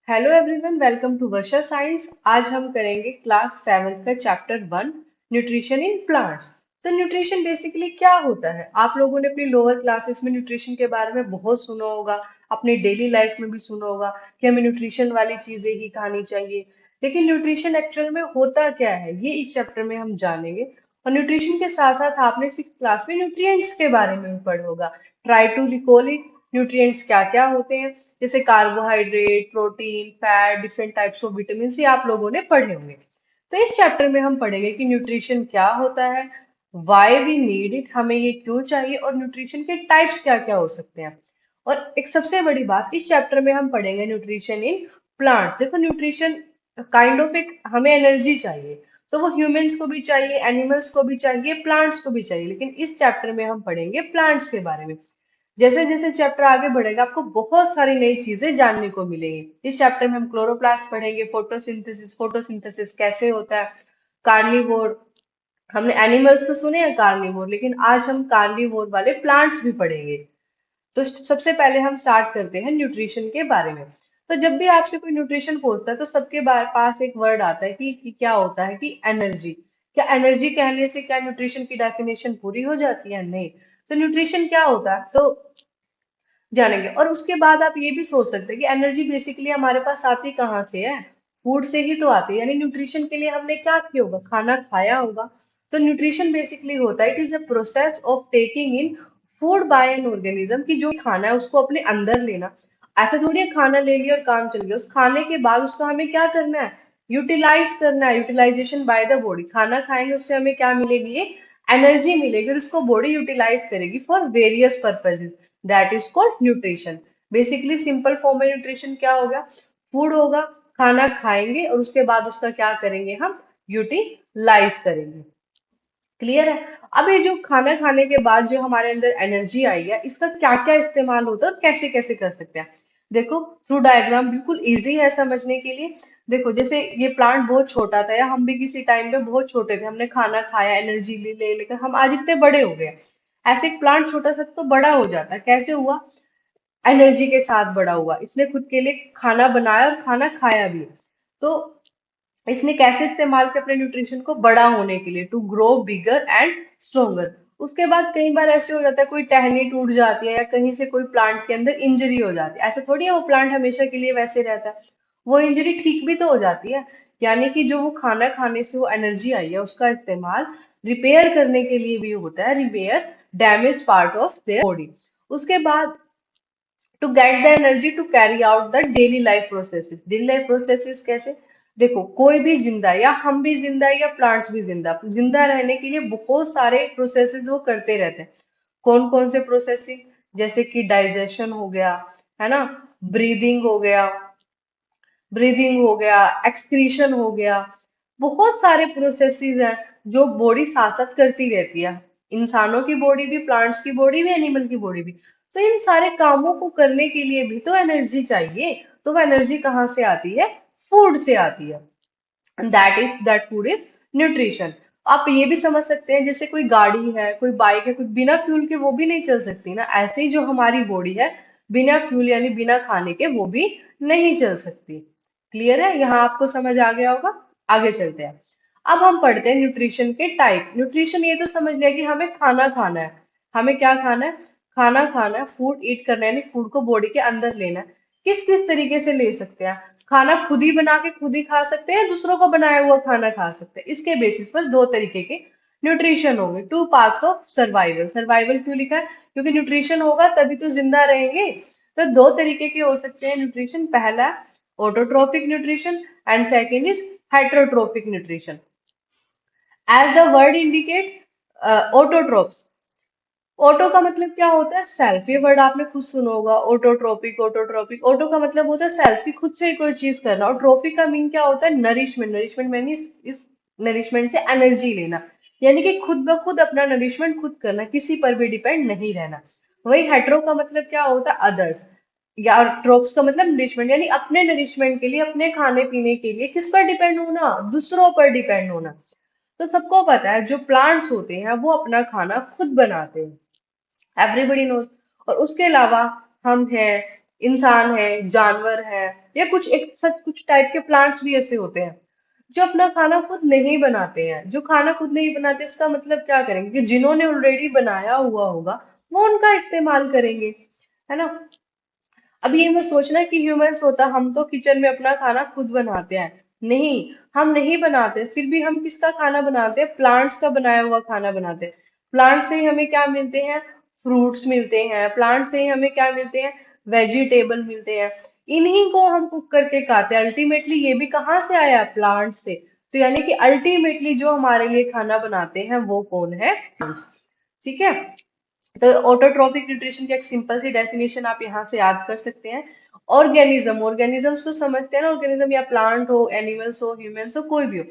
Hello everyone, welcome to Varsha science. आज हम करेंगे क्लास 7 का चैप्टर 1, न्यूट्रिशन इन प्लांट्स। तो न्यूट्रिशन बेसिकली क्या होता है? आप लोगों ने अपनी लोअर क्लासेस में न्यूट्रिशन के बारे में बहुत सुना होगा, अपनी डेली लाइफ में भी सुना होगा कि हमें न्यूट्रिशन वाली चीजें ही खानी चाहिए। लेकिन न्यूट्रिशन एक्चुअल में होता क्या है, ये इस चैप्टर में हम जानेंगे। और न्यूट्रिशन के साथ साथ आपने 6th क्लास में न्यूट्रिएंट्स के बारे में भी पढ़ा होगा। Try to recall it. Nutrients क्या क्या होते हैं, जैसे carbohydrate, protein, fat, different types of vitamin, ये आप लोगों ने पढ़े होंगे। तो इस चैप्टर में हम पढ़ेंगे कि न्यूट्रिशन क्या होता है, वाई वी नीड इट, हमें ये क्यों चाहिए, और न्यूट्रिशन के टाइप्स क्या क्या हो सकते हैं। और एक सबसे बड़ी बात, इस चैप्टर में हम पढ़ेंगे न्यूट्रिशन इन प्लांट। देखो, न्यूट्रिशन काइंड ऑफ एक हमें एनर्जी चाहिए, तो वो ह्यूमंस को भी चाहिए, एनिमल्स को भी चाहिए, प्लांट्स को भी चाहिए। लेकिन इस चैप्टर में हम पढ़ेंगे प्लांट्स के बारे में। जैसे जैसे चैप्टर आगे बढ़ेगा, आपको बहुत सारी नई चीजें जानने को मिलेंगी। इस चैप्टर में हम क्लोरोप्लास्ट पढ़ेंगे, फोटोसिंथेसिस, फोटोसिंथेसिस कैसे होता है, कार्निवोर। हमने एनिमल्स तो सुने हैं कार्निवोर, लेकिन आज हम कार्निवोर वाले प्लांट्स भी पढ़ेंगे। तो सबसे पहले हम स्टार्ट करते हैं न्यूट्रिशन के बारे में। तो जब भी आपसे कोई न्यूट्रिशन पूछता है, तो सबके पास एक वर्ड आता है कि क्या होता है, कि एनर्जी। क्या एनर्जी कहने से क्या न्यूट्रिशन की डेफिनेशन पूरी हो जाती है? नहीं। तो न्यूट्रिशन क्या होता है, तो जानेंगे। और उसके बाद आप ये भी सोच सकते हैं कि एनर्जी बेसिकली हमारे पास आती कहाँ से है? फूड से ही तो आती है। यानी न्यूट्रिशन के लिए हमने क्या किया होगा, खाना खाया होगा। तो न्यूट्रिशन बेसिकली होता है, it is a process of taking in food by an organism, कि जो खाना है उसको अपने अंदर लेना। ऐसा थोड़ी है खाना ले लिया और काम चल गया। उस खाने के बाद उसको हमें क्या करना है, यूटिलाइज करना है। यूटिलाइजेशन बाय द बॉडी, खाना खाएंगे उससे हमें क्या मिलेगी, एनर्जी मिलेगी, और उसको बॉडी यूटिलाइज करेगी for various purposes. That is called nutrition. Basically simple form में न्यूट्रिशन क्या होगा, फूड होगा, खाना खाएंगे और उसके बाद उसका क्या करेंगे, हम यूटिलाइज करेंगे। क्लियर है? अब ये जो खाना खाने के बाद जो हमारे अंदर एनर्जी आई है, इसका क्या क्या इस्तेमाल होता है और कैसे कैसे कर सकते हैं। देखो, थ्रू डायग्राम बिल्कुल इजी है समझने के लिए। देखो, जैसे ये प्लांट बहुत छोटा था, या हम भी किसी टाइम पे बहुत छोटे थे, हमने खाना खाया, एनर्जी ले लेकर हम आज इतने बड़े हो गए। ऐसे एक प्लांट छोटा सा तो बड़ा हो जाता है, कैसे हुआ? एनर्जी के साथ बड़ा हुआ, इसने खुद के लिए खाना बनाया और खाना खाया भी। तो इसने कैसे इस्तेमाल किया अपने न्यूट्रिशन को, बड़ा होने के लिए, to grow bigger and stronger. उसके बाद कई बार ऐसे हो जाता है, कोई टहनी टूट जाती है या कहीं से कोई प्लांट के अंदर इंजरी हो जाती है। ऐसा थोड़ी है वो प्लांट हमेशा के लिए वैसे रहता है, वो इंजरी ठीक भी तो हो जाती है। यानी कि जो वो खाना खाने से वो एनर्जी आई है, उसका इस्तेमाल रिपेयर करने के लिए भी होता है, repair damage part of their body. उसके बाद to get the energy to carry out the daily life processes. Daily life processes कैसे? देखो, कोई भी जिंदा है, या हम भी जिंदा है या प्लांट्स भी जिंदा, जिंदा रहने के लिए बहुत सारे प्रोसेसेस वो करते रहते हैं। कौन कौन से प्रोसेसिंग? जैसे कि डाइजेशन हो गया, है ना, ब्रीदिंग हो गया, एक्सक्रीशन हो गया। बहुत सारे प्रोसेसेस हैं जो बॉडी साथ करती रहती है। इंसानों की बॉडी भी, प्लांट्स की बॉडी भी, एनिमल की बॉडी भी। तो इन सारे कामों को करने के लिए भी तो एनर्जी चाहिए। तो वो एनर्जी कहाँ से आती है? फूड से आती है। That food is nutrition. आप ये भी समझ सकते हैं, जैसे कोई गाड़ी है, कोई बाइक है, कोई बिना फ्यूल के वो भी नहीं चल सकती ना। ऐसे ही जो हमारी बॉडी है, बिना फ्यूल यानी बिना खाने के वो भी नहीं चल सकती। क्लियर है? यहाँ आपको समझ आ गया होगा। आगे चलते हैं। अब हम पढ़ते हैं न्यूट्रिशन के टाइप। न्यूट्रिशन ये तो समझ लिया कि हमें खाना खाना है। हमें क्या खाना है? खाना खाना है, फूड ईट करना है, यानी फूड को बॉडी के अंदर लेना है। किस किस तरीके से ले सकते हैं? खाना खुद ही बना के खुद ही खा सकते हैं, दूसरों को बनाया हुआ खाना खा सकते हैं। इसके बेसिस पर दो तरीके के न्यूट्रिशन होंगे। Two parts of survival. Survival क्यों लिखा है? क्योंकि न्यूट्रिशन होगा तभी तो जिंदा रहेंगे। तो दो तरीके के हो सकते हैं न्यूट्रिशन। पहला autotrophic nutrition and second is heterotrophic nutrition. As the word indicate, autotrophs. Auto का मतलब क्या होता है? सेल्फ। ये वर्ड आपने खुद सुना होगा, ऑटोट्रोपिक, ऑटोट्रोपिक। ऑटो का मतलब होता है सेल्फ, की खुद से ही कोई चीज करना। और ट्रोफिक का मीन क्या होता है? नरिशमेंट। नरिशमेंट मैंने इस नरिशमेंट से एनर्जी लेना, यानी कि खुद ब खुद अपना नरिशमेंट खुद करना, किसी पर भी डिपेंड नहीं रहना। वही हेट्रो का मतलब क्या होता है? अदर्स। या ट्रोप्स का मतलब नरिशमेंट, यानी अपने नरिशमेंट के लिए, अपने खाने पीने के लिए किस पर डिपेंड होना? दूसरों पर डिपेंड होना। तो सबको पता है, जो प्लांट्स होते हैं वो अपना खाना खुद बनाते हैं, एवरीबडी नोज। और उसके अलावा हम हैं, इंसान है, जानवर है, या कुछ एक सच कुछ टाइप के प्लांट्स भी ऐसे होते हैं जो अपना खाना खुद नहीं बनाते हैं। जो खाना खुद नहीं बनाते इसका मतलब क्या करेंगे कि जिन्होंने ऑलरेडी बनाया हुआ होगा वो उनका इस्तेमाल करेंगे, है ना। अब ये मत सोचना कि ह्यूमंस होता हम तो किचन में अपना खाना खुद बनाते हैं। नहीं, हम नहीं बनाते, फिर भी हम किसका खाना बनाते हैं? प्लांट्स का बनाया हुआ खाना बनाते हैं। प्लांट से ही हमें क्या मिलते हैं? फ्रूट्स मिलते हैं। प्लांट से ही हमें क्या मिलते हैं? वेजिटेबल मिलते हैं। इन्हीं को हम कुक करके खाते हैं। अल्टीमेटली ये भी कहाँ से आया? प्लांट से। तो यानी कि अल्टीमेटली जो हमारे लिए खाना बनाते हैं वो कौन है? प्लांट्स। ठीक है। तो ऑटोट्रॉपिक न्यूट्रिशन की एक सिंपल सी डेफिनेशन आप यहाँ से याद कर सकते हैं। ऑर्गेनिज्म, ऑर्गेनिजम्स तो समझते हैं ना, ऑर्गेनिज्म या प्लांट हो, एनिमल्स हो, ह्यूमंस हो, कोई भी हो।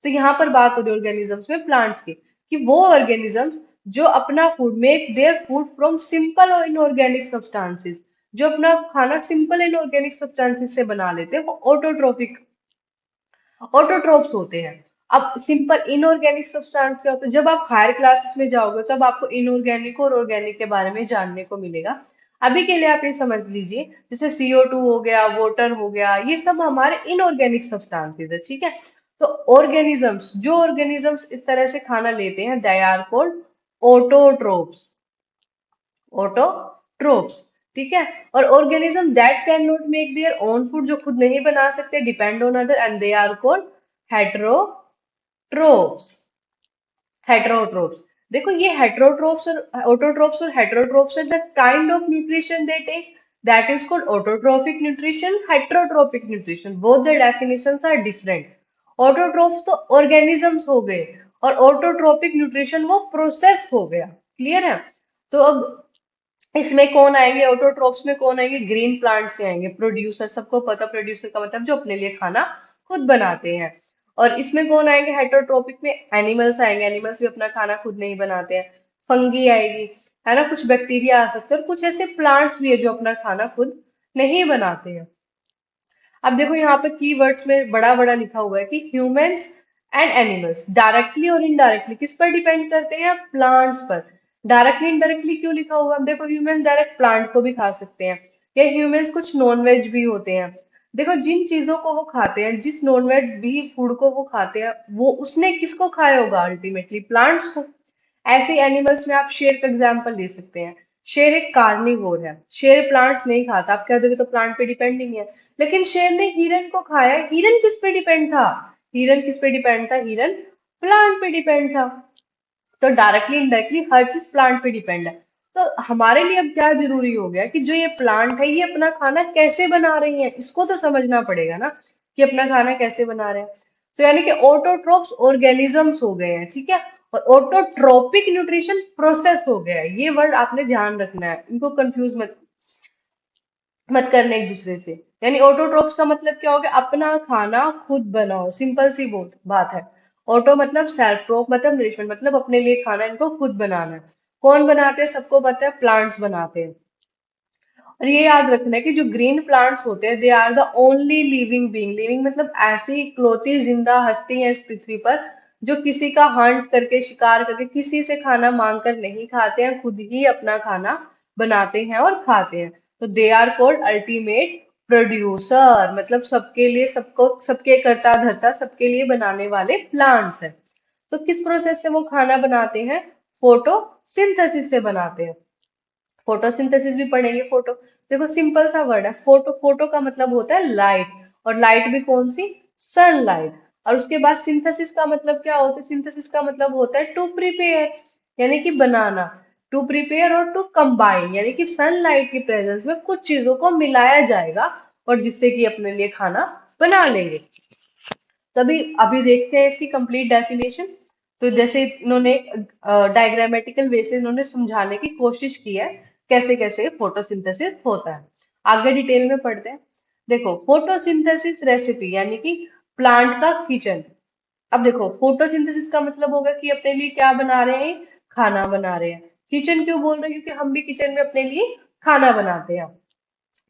तो यहाँ पर बात हो रही है ऑर्गेनिजम्स में, प्लांट्स की, कि वो ऑर्गेनिजम्स जो अपना food make their food from simple और इनऑर्गेनिक सब्सटेंसेस, जो अपना खाना सिंपल इनऑर्गेनिक सब्सटेंसेस से बना लेते हैं, वो ऑटोट्रॉपिक ऑटोट्रोप्स होते हैं। अब सिंपल इनऑर्गेनिक सब्सटेंस क्या होता है? जब आप हायर क्लासेस में जाओगे तब आपको इनऑर्गेनिक और ऑर्गेनिक के बारे में जानने को मिलेगा। अभी के लिए आप ये समझ लीजिए, जैसे CO2 हो गया, वाटर हो गया, ये सब हमारे इनऑर्गेनिक सब्सटेंसेस है, ठीक है। तो ऑर्गेनिजम्स, जो ऑर्गेनिजम्स इस तरह से खाना लेते हैं, they are called autotrophs. Autotrophs, ठीक है। और organism that can not make their own food, जो खुद नहीं बना सकते, depend on other, and they are called heterotrophs. Heterotrophs, देखो ये हेटरोट्रोप्स और ऑटोट्रोप्स और heterotrophs are the kind of nutrition they take, that is called autotrophic nutrition, heterotrophic nutrition, both the definitions are different. Autotrophs तो organisms हो गए, और autotrophic nutrition वो process हो गया। क्लियर है? तो अब इसमें कौन आएंगे? ऑटोट्रोप्स में कौन आएंगे? ग्रीन प्लांट्स के आएंगे। प्रोड्यूसर, सबको पता प्रोड्यूसर का मतलब जो अपने लिए खाना खुद बनाते हैं। और इसमें कौन आएंगे? हेटरोट्रोपिक में एनिमल्स आएंगे। एनिमल्स भी अपना खाना खुद नहीं बनाते हैं। फंगी आएगी, है ना, कुछ बैक्टीरिया आ सकते हैं, और कुछ ऐसे प्लांट्स भी है जो अपना खाना खुद नहीं बनाते हैं। अब देखो यहाँ पे कीवर्ड्स में बड़ा बड़ा लिखा हुआ है कि ह्यूमंस एंड एनिमल्स डायरेक्टली और इनडायरेक्टली किस पर डिपेंड करते हैं? प्लांट्स पर। डायरेक्टली इनडायरेक्टली क्यों लिखा हुआ है? अब देखो ह्यूमंस डायरेक्ट प्लांट को भी खा सकते हैं, या ह्यूमंस कुछ नॉन वेज भी होते हैं। देखो जिन चीजों को वो खाते हैं, जिस नॉन वेज भी फूड को वो खाते हैं, वो उसने किसको खाया होगा? अल्टीमेटली प्लांट्स को। ऐसे एनिमल्स में आप शेर का एग्जाम्पल ले सकते हैं। शेर एक कार्निवोर है, शेर प्लांट्स नहीं खाता। आप कह दोगे तो प्लांट पे डिपेंड नहीं है, लेकिन शेर ने हिरन को खाया। हिरन किस पे डिपेंड था? हिरन किस पे डिपेंड था? हिरन प्लांट पे डिपेंड था। तो डायरेक्टली इनडायरेक्टली हर चीज प्लांट पे डिपेंड है। तो हमारे लिए अब क्या जरूरी हो गया कि जो ये प्लांट है ये अपना खाना कैसे बना रही है, इसको तो समझना पड़ेगा ना, कि अपना खाना कैसे बना रहे हैं। तो यानी कि ऑटोट्रोप्स ऑर्गेनिजम्स हो गए हैं, ठीक है। और ऑटोट्रोपिक न्यूट्रिशन प्रोसेस हो गया है। ये वर्ड आपने ध्यान रखना है, इनको कंफ्यूज मत मत करने एक दूसरे से। यानी ऑटोट्रोप्स का मतलब क्या हो गया? अपना खाना खुद बनाओ, सिंपल सी बात है। ऑटो मतलब सेल्फ, ट्रोप मतलब नरिशमेंट, मतलब अपने लिए खाना इनको खुद बनाना है। कौन बनाते हैं? सबको पता है, प्लांट्स बनाते हैं। और ये याद रखना है कि जो ग्रीन प्लांट्स होते हैं, they are the only living being. Living मतलब ऐसी इकलौती जिंदा हस्ती है इस पृथ्वी पर जो किसी का हंट करके, शिकार करके, किसी से खाना मांग कर नहीं खाते हैं, खुद ही अपना खाना बनाते हैं और खाते हैं। तो they are called ultimate producer, मतलब सबके लिए, सबको, सबके करता धरता, सबके लिए बनाने वाले प्लांट्स हैं। तो किस प्रोसेस से वो खाना बनाते हैं? फोटोसिंथेसिस से बनाते हैं। फोटोसिंथेसिस भी पढ़ेंगे। फोटो, देखो सिंपल सा वर्ड है फोटो। फोटो का मतलब होता है लाइट, और लाइट भी कौन सी? सनलाइट। और उसके बाद सिंथेसिस का मतलब क्या होता है? सिंथेसिस का मतलब होता है टू प्रिपेयर, यानी कि बनाना। टू प्रिपेयर और टू कंबाइन, यानी कि सनलाइट की प्रेजेंस में कुछ चीजों को मिलाया जाएगा, और जिससे कि अपने लिए खाना बना लेंगे। तभी अभी देखते हैं इसकी कंप्लीट डेफिनेशन। तो जैसे इन्होंने डायग्रामेटिकल वे से इन्होंने समझाने की कोशिश की है कैसे कैसे फोटोसिंथेसिस होता है। आगे डिटेल में पढ़ते हैं। देखो फोटोसिंथेसिस रेसिपी, यानी कि प्लांट का किचन। अब देखो फोटोसिंथेसिस का मतलब होगा कि अपने लिए क्या बना रहे हैं? खाना बना रहे हैं। किचन क्यों बोल रहे हैं? क्योंकि हम भी किचन में अपने लिए खाना बनाते हैं।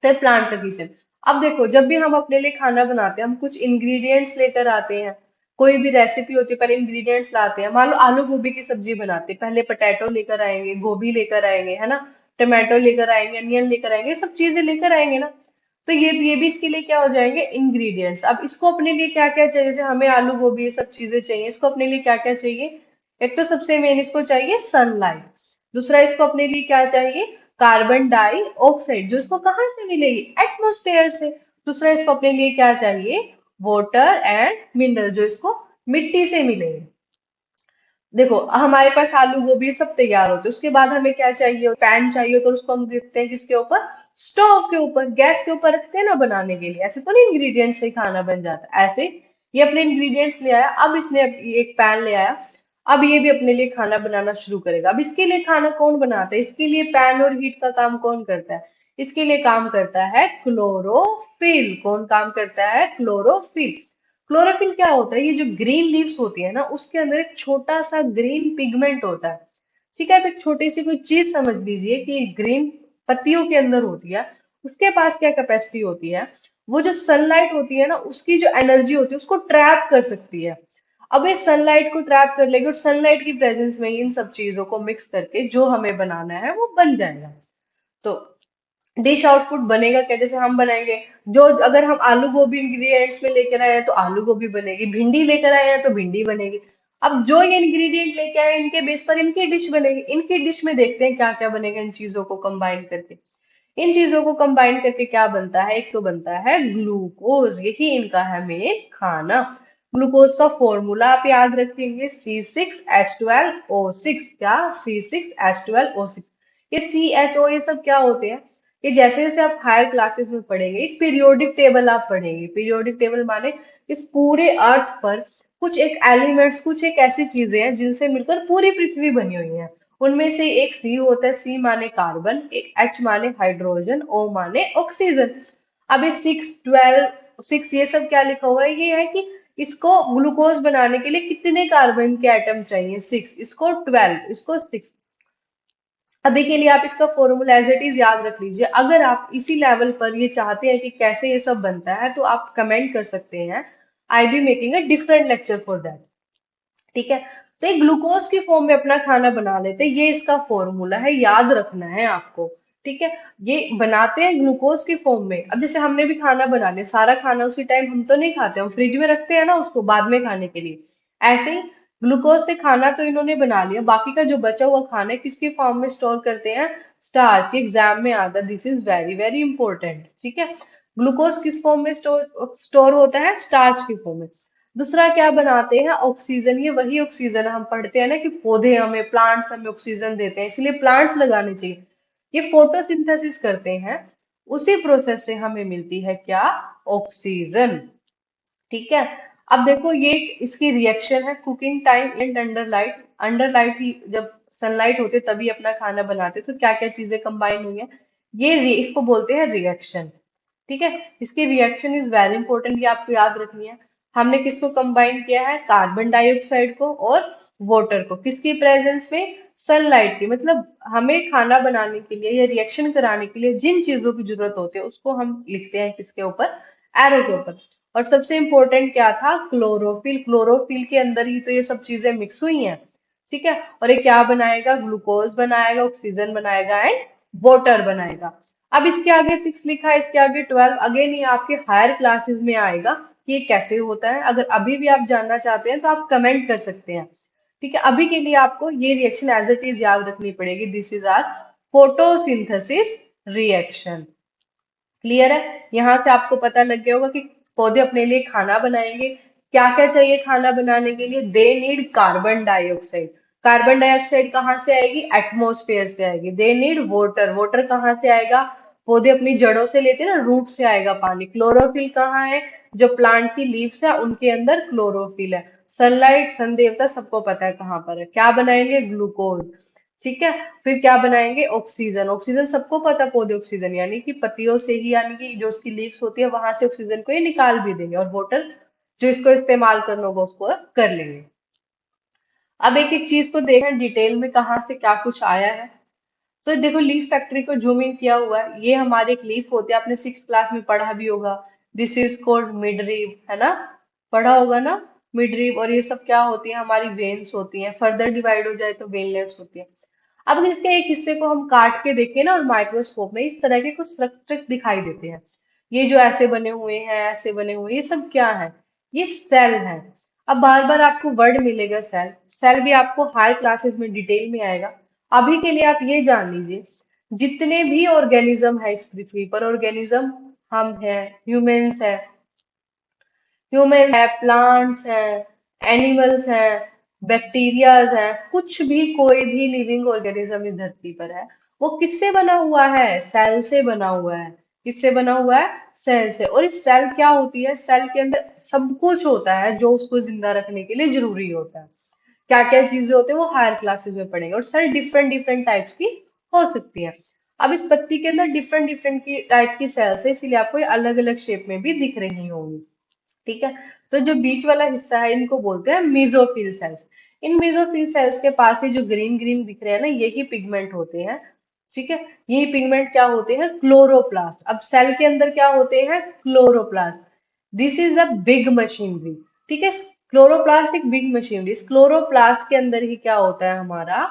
से प्लांट का किचन। अब देखो जब भी हम अपने लिए खाना बनाते हैं, हम कुछ इंग्रेडिएंट्स लेकर आते हैं, कोई भी रेसिपी होती है, पहले इंग्रेडिएंट्स लाते हैं। मान लो आलू गोभी की सब्जी बनाते हैं, पहले पोटैटो लेकर आएंगे, गोभी लेकर आएंगे, है ना, टमाटो लेकर आएंगे, अनियन लेकर आएंगे, ये सब चीजें लेकर आएंगे ना। तो ये भी इसके लिए क्या हो जाएंगे, इंग्रेडिएंट्स। अब इसको अपने लिए क्या क्या चाहिए, जैसे हमें आलू गोभी ये सब चीजें चाहिए, इसको अपने लिए क्या क्या चाहिए। एक तो सबसे मेन इसको चाहिए सनलाइट। दूसरा इसको अपने लिए क्या चाहिए, कार्बन डाई ऑक्साइड, जो इसको कहाँ से मिलेगी, एटमोस्फेयर से। दूसरा इसको अपने लिए क्या चाहिए, वाटर एंड मिनरल, जो इसको मिट्टी से मिलेंगे। देखो हमारे पास आलू गोभी सब तैयार होते हैं, उसके बाद हमें क्या चाहिए, पैन चाहिए, तो उसको हम रखते हैं किसके ऊपर, स्टोव के ऊपर, गैस के ऊपर रखते हैं ना बनाने के लिए। ऐसे तो नहीं इंग्रेडिएंट्स से ही खाना बन जाता, ऐसे ये अपने इंग्रेडिएंट्स ले आया, अब इसने एक पैन ले आया, अब ये भी अपने लिए खाना बनाना शुरू करेगा। अब इसके लिए खाना कौन बनाता है, इसके लिए पैन और हीट का काम कौन करता है, इसके लिए काम करता है क्लोरोफिल। कौन काम करता है, क्लोरोफिल। क्लोरोफिल क्या होता है, ये जो ग्रीन लीव्स होती है ना, उसके अंदर एक छोटा सा ग्रीन पिगमेंट होता है। ठीक है, तो एक छोटी सी कोई चीज समझ लीजिए कि ग्रीन पत्तियों के अंदर होती है। उसके पास क्या कैपेसिटी होती है, वो जो सनलाइट होती है ना, उसकी जो एनर्जी होती है उसको ट्रैप कर सकती है। अब ये सनलाइट को ट्रैप कर लेगी और सनलाइट की प्रेजेंस में इन सब चीजों को मिक्स करके जो हमें बनाना है वो बन जाएगा। तो डिश आउटपुट बनेगा क्या, जैसे हम बनाएंगे, जो अगर हम आलू गोभी इंग्रेडिएंट्स में लेकर आए हैं तो आलू गोभी बनेगी, भिंडी लेकर आए हैं तो भिंडी बनेगी। अब जो ये इंग्रेडिएंट लेके आए हैं, इनके बेस पर इनकी डिश बनेगी। इनकी डिश में देखते हैं क्या क्या बनेगा इन चीजों को कंबाइन करके। इन चीजों को कंबाइन करके क्या बनता है, एक तो बनता है ग्लूकोज, यही इनका है मेन खाना। ग्लूकोज का फॉर्मूला आप याद रखेंगे, C6H12O6। क्या, C6H12O6। ये CHO ये सब क्या होते हैं, कि जैसे जैसे आप हायर क्लासेस में पढ़ेंगे, एक पीरियोडिक टेबल आप पढ़ेंगे। पीरियोडिक टेबल माने इस पूरे अर्थ पर कुछ एक एलिमेंट्स, कुछ एक ऐसी चीजें हैं जिनसे मिलकर पूरी पृथ्वी बनी हुई है। उनमें से एक सी होता है, सी माने कार्बन, एक एच माने हाइड्रोजन, ओ माने ऑक्सीजन। अब ये 6 12 6 ये सब क्या लिखा हुआ है, ये है कि इसको ग्लूकोज बनाने के लिए कितने कार्बन के एटम चाहिए, 6, इसको 12, इसको 6। अभी के लिए आप इसका फॉर्मूला एज इट इज याद रख लीजिए। अगर आप इसी लेवल पर ये चाहते हैं कि कैसे ये सब बनता है, तो आप कमेंट कर सकते हैं, I be making a different lecture for that. ठीक है, तो ये ग्लूकोज की फॉर्म में अपना खाना बना लेते हैं, ये इसका फॉर्मूला है, याद रखना है आपको। ठीक है, ये बनाते हैं ग्लूकोज की फॉर्म में। अब जैसे हमने भी खाना बना लिया, सारा खाना उसी टाइम हम तो नहीं खाते, हम फ्रिज में रखते हैं ना उसको बाद में खाने के लिए। ऐसे ही ग्लूकोज से खाना तो इन्होंने बना लिया, बाकी का जो बचा हुआ खाना है किसकी फॉर्म में स्टोर करते हैं, स्टार्च। एग्जाम में आता है, this is very very important. ठीक है, ग्लूकोज किस फॉर्म में स्टोर स्टोर होता है, स्टार्च की फॉर्म में। दूसरा क्या बनाते हैं, ऑक्सीजन। ये वही ऑक्सीजन हम पढ़ते हैं ना कि पौधे हमें, प्लांट्स हमें ऑक्सीजन देते हैं, इसलिए प्लांट्स लगाने चाहिए। ये फोटोसिंथेसिस करते हैं, उसी प्रोसेस से हमें मिलती है क्या, ऑक्सीजन। ठीक है, अब देखो ये इसकी रिएक्शन है, cooking time and under light. Under light ही जब सनलाइट होते तभी अपना खाना बनाते, तो क्या क्या चीजें कंबाइन हुई है, इसको बोलते हैं रिएक्शन। ठीक है, इसकी रिएक्शन इज वेरी इंपॉर्टेंट, ये आपको याद रखनी है। हमने किसको कंबाइन किया है, कार्बन डाइऑक्साइड को और वाटर को, किसकी प्रेजेंस में, सनलाइट की। मतलब हमें खाना बनाने के लिए या रिएक्शन कराने के लिए जिन चीजों की जरूरत होती है उसको हम लिखते हैं किसके ऊपर, एरो के ऊपर। और सबसे इंपॉर्टेंट क्या था, क्लोरोफिल। क्लोरोफिल के अंदर ही तो ये सब चीजें मिक्स हुई हैं। ठीक है, और ये क्या बनाएगा, ग्लूकोज बनाएगा, ऑक्सीजन बनाएगा एंड वाटर बनाएगा। अब इसके आगे 6 लिखा है, इसके आगे 12। अगेन ये आपके हायर क्लासेस में आएगा कि ये कैसे होता है। अगर अभी भी आप जानना चाहते हैं तो आप कमेंट कर सकते हैं। ठीक है, अभी के लिए आपको ये रिएक्शन एज इट इज याद रखनी पड़ेगी, this is our photosynthesis reaction. Clear है, यहाँ से आपको पता लग गया होगा कि पौधे अपने लिए खाना बनाएंगे। क्या क्या चाहिए खाना बनाने के लिए, they need carbon dioxide. Carbon dioxide कहाँ से आएगी, एटमोस्फेयर से आएगी। They need water. वाटर कहाँ से आएगा, पौधे अपनी जड़ों से लेते हैं ना, रूट से आएगा पानी। क्लोरोफिल कहाँ है, जो प्लांट की लीव्स है उनके अंदर क्लोरोफिल है। सनलाइट, सन देवता, सबको पता है कहाँ पर है। क्या बनाएंगे, ग्लूकोज। ठीक है, फिर क्या बनाएंगे, ऑक्सीजन। ऑक्सीजन सबको पता है, पौधे ऑक्सीजन यानी कि पत्तियों से ही, यानी कि जो उसकी लीव्स होती है वहां से ऑक्सीजन को ये निकाल भी देंगे, और वाटर जो इसको इस्तेमाल करना होगा उसको कर लेंगे। अब एक एक चीज को देखें डिटेल में, कहाँ से क्या कुछ आया है। तो देखो लीफ फैक्ट्री को जूम इन किया हुआ है, ये हमारे एक लीफ होते हैं, आपने 6 क्लास में पढ़ा भी होगा। This is called mid leaf, है ना, पढ़ा होगा ना। मिडरीव, और ये सब क्या होती है, हमारी वेन्स होती हैं। फर्दर डिवाइड हो जाए तो वेनलेट्स होती है। अब अगर इसके एक हिस्से को हम काट के देखें ना, और माइक्रोस्कोप में इस तरह के कुछ स्ट्रक्चर दिखाई देते हैं। ये जो ऐसे बने हुए हैं, ऐसे बने हुए हैं, ये सब क्या है? ये सेल है। अब बार बार आपको वर्ड मिलेगा सेल, सेल भी आपको हायर क्लासेस में डिटेल में आएगा। अभी के लिए आप ये जान लीजिए, जितने भी ऑर्गेनिज्म है इस पृथ्वी पर, ऑर्गेनिज्म हम हैं, ह्यूमन है, प्लांट्स हैं, एनिमल्स हैं, बैक्टीरियाज हैं, कुछ भी कोई भी लिविंग ऑर्गेनिज्म इस धरती पर है, वो किससे बना हुआ है? सेल से बना हुआ है। किससे बना हुआ है? सेल से। और इस सेल क्या होती है? सेल के अंदर सब कुछ होता है जो उसको जिंदा रखने के लिए जरूरी होता है। क्या क्या चीजें होती है वो हायर क्लासेस में पढ़ेंगे। और सेल डिफरेंट डिफरेंट टाइप्स की हो सकती है। अब इस पत्ती के अंदर डिफरेंट डिफरेंट की टाइप की सेल्स है, इसीलिए आपको ये अलग अलग शेप में भी दिख रही होंगी। ठीक है। तो जो बीच वाला हिस्सा है इनको बोलते हैं मीजोफिल सेल्स। इन मीजोफिल सेल्स के पास ही जो ग्रीन ग्रीन दिख रहे हैं ना, यही पिगमेंट होते हैं। ठीक है। यही पिगमेंट क्या होते हैं? क्लोरोप्लास्ट। अब सेल के अंदर क्या होते हैं? Chloroplast. This is a big machinery. ठीक है। क्लोरोप्लास्ट एक बिग मशीनरी। इस क्लोरोप्लास्ट के अंदर ही क्या होता है हमारा?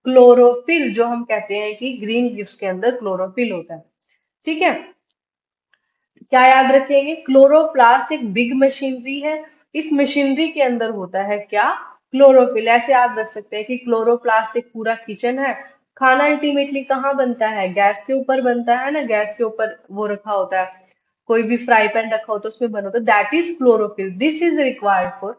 क्लोरोफिल, जो हम कहते हैं कि ग्रीन लीव्स के अंदर क्लोरोफिल होता है। ठीक है। क्या याद रखेंगे? क्लोरोप्लास्ट एक बिग मशीनरी है। इस मशीनरी के अंदर होता है क्या? क्लोरोफिल। ऐसे याद रख सकते हैं कि क्लोरोप्लास्ट एक पूरा किचन है। खाना अल्टीमेटली कहाँ बनता है? गैस के ऊपर बनता है ना, गैस के ऊपर वो रखा होता है, कोई भी फ्राई पैन रखा होता है उसमें बना होता है, that is chlorophyll. This is required for